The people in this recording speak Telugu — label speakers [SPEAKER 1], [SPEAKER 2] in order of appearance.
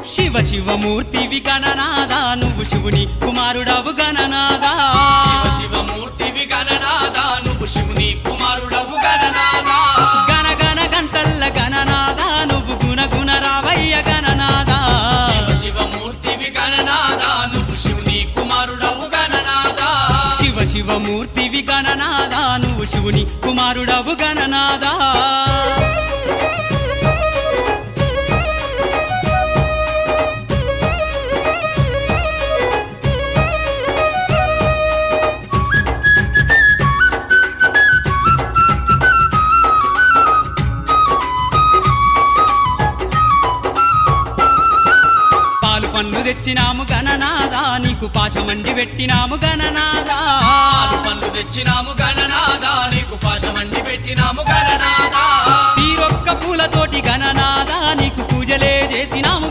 [SPEAKER 1] శివ శివమూర్తివి గణనాదా నువ్వు శివుని కుమారుడవు గణనాదా
[SPEAKER 2] శివ శివమూర్తివి గణనాదా నువ్వు శివుని కుమారుడవు గణనాదా
[SPEAKER 1] గణ గణ గంటల్ల గణనాదా నువ్వు గుణ గుణ రావయ్య గణనాదా
[SPEAKER 2] శివ శివమూర్తివి గణనాదా నువ్వు శివుని కుమారుడవు గణనాదా
[SPEAKER 1] శివ శివమూర్తివి గణనాదా నువ్వు శివుని కుమారుడవు గణనాదా పండ్లు తెచ్చినాము గణనాదా నీకు పాశమండి పెట్టినాము గణనాదా
[SPEAKER 2] పాలు పండ్లు తెచ్చినాము గణనాదా నీకు పాశమండి పెట్టినాము గణనాదా
[SPEAKER 1] తీరొక్క పూలతోటి గణనాదా నీకు పూజలే చేసినాము